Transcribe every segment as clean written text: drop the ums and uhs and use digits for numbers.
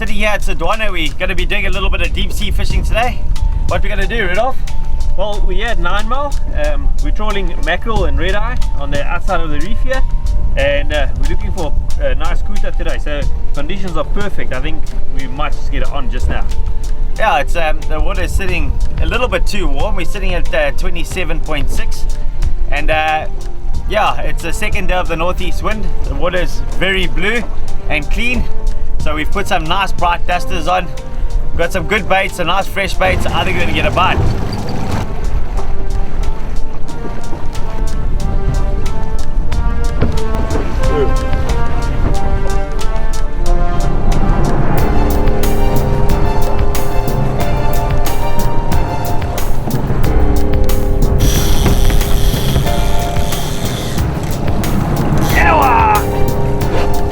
Sitting here at Sodwana, we're going to be doing a little bit of deep sea fishing today. What we're going to do, Rudolph? Well, we're here at 9 Mile. We're trawling mackerel and red eye on the outside of the reef here, and we're looking for a nice Couta today. So conditions are perfect. I think we might just get it on just now. Yeah, it's the water is sitting a little bit too warm. We're sitting at 27.6, and yeah, it's the second day of the northeast wind. The water is very blue and clean, so we've put some nice bright dusters on. We've got some good baits, some nice fresh baits. I think we're going to get a bite.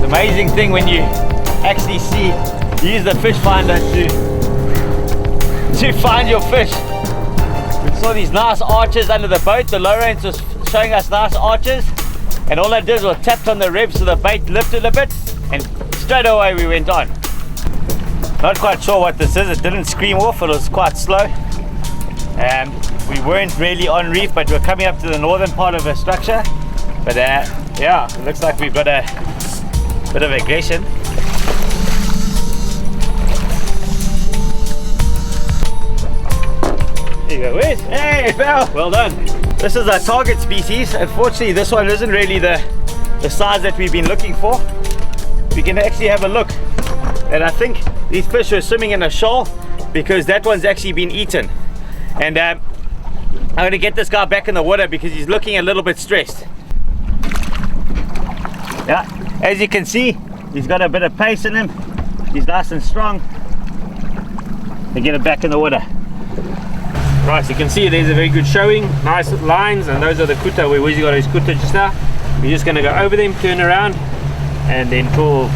Amazing thing when you actually use the fish finder to find your fish. We saw these nice arches under the boat. The Lawrence was showing us nice arches, and all I did was tapped on the rib so the bait lifted a bit, and straight away we went on. Not quite sure what this is. It didn't scream off. It was quite slow. We weren't really on reef, but we're coming up to the northern part of the structure. But yeah, it looks like we've got a bit of aggression. There you go, Wes. Hey, pal. Well done. This is our target species. Unfortunately, this one isn't really the size that we've been looking for. We can actually have a look. And I think these fish are swimming in a shoal because that one's actually been eaten. And I'm going to get this guy back in the water because he's looking a little bit stressed. Yeah. As you can see, he's got a bit of pace in him. He's nice and strong. They get him back in the water. Right, so you can see there's a very good showing, nice lines, and those are the Couta. Where Wizzy got his Couta just now. We're just going to go over them, turn around, and then trawl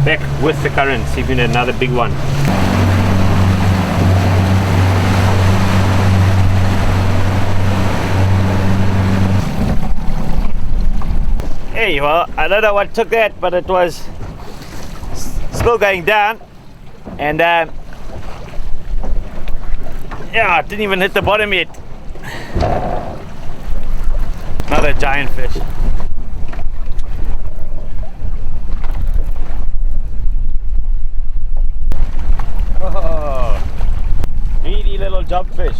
back with the current, see if we get another big one. Hey, well, I don't know what took that, but it was still going down, and yeah, it didn't even hit the bottom yet. Another giant fish. Oh, greedy little jobfish.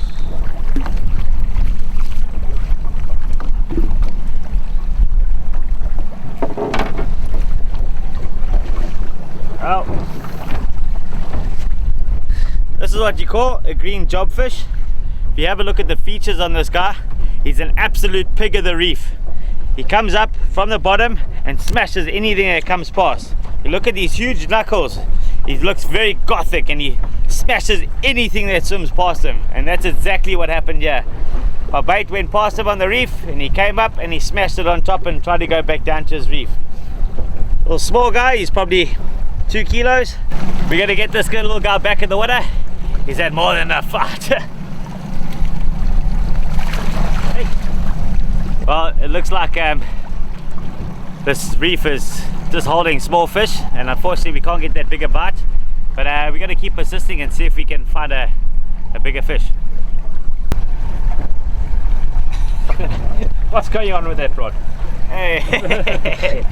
Well, this is what you call a green jobfish. If you have a look at the features on this guy, he's an absolute pig of the reef. He comes up from the bottom and smashes anything that comes past. You look at these huge knuckles. He looks very gothic and he smashes anything that swims past him. And that's exactly what happened here. Our bait went past him on the reef and he came up and he smashed it on top and tried to go back down to his reef. Little small guy, he's probably 2 kilos. We're gonna get this good little guy back in the water. He's had more than enough fight. Hey. Well, it looks like this reef is just holding small fish, and unfortunately we can't get that bigger bite. But we're gonna keep persisting and see if we can find a bigger fish. What's going on with that rod? Hey.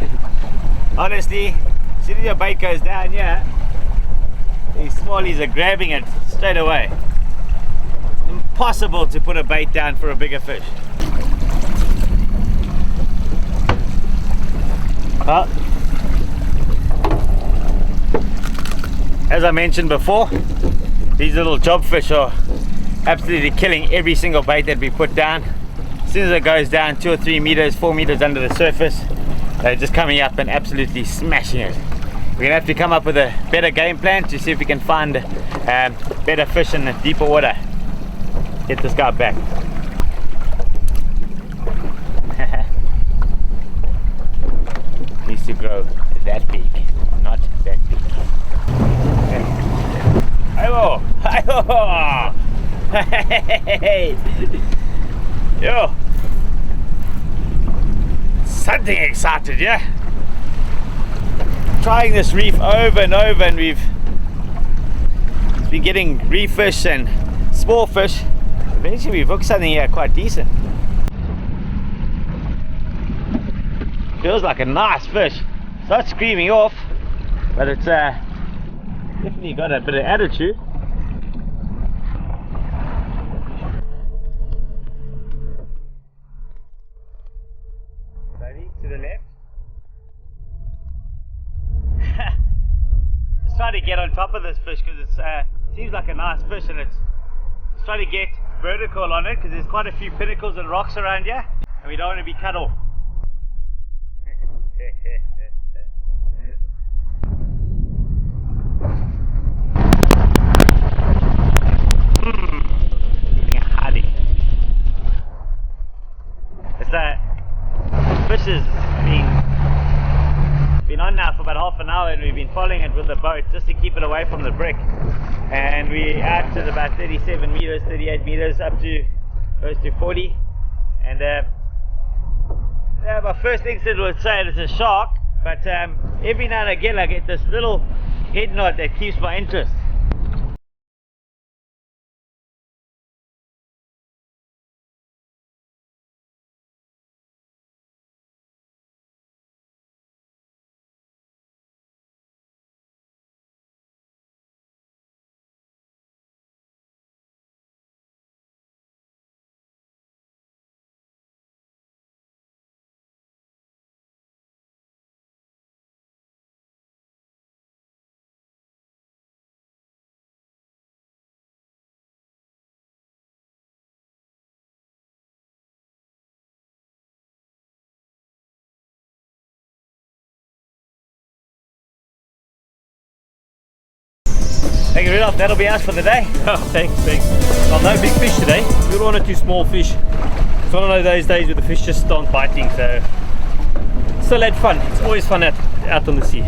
Honestly, as soon as your bait goes down here, these smallies are grabbing it straight away. It's impossible to put a bait down for a bigger fish. Well, as I mentioned before, these little jobfish are absolutely killing every single bait that we put down. As soon as it goes down 2 or 3 meters, 4 meters under the surface, they're just coming up and absolutely smashing it. We're gonna have to come up with a better game plan to see if we can find better fish in the deeper water. Get this guy back. Needs to grow that big, not that big. Hi-ho! Hi-ho! Hey! Yo! Something excited, yeah? Trying this reef over and over, and we've been getting reef fish and small fish. Eventually we've hooked something here quite decent. Feels like a nice fish. It's not screaming off, but it's definitely got a bit of attitude. Slowly to the left. Just trying to get on top of this fish because it seems like a nice fish, and it's trying to get vertical on it because there's quite a few pinnacles and rocks around here, and we don't want to be cut off. It's that fish has been on now for about half an hour, and we've been following it with the boat just to keep it away from the brick, and we're out to about 37 meters, 38 meters, up to close to 40, and yeah, my first instinct would say it's a shark, but every now and again I get this little head nod that keeps my interest. Thank you, Rudolph. That'll be us for the day. Oh, thanks. Well, no big fish today. We got one or two small fish. It's one of those days where the fish just aren't biting, so still had fun. It's always fun out on the sea.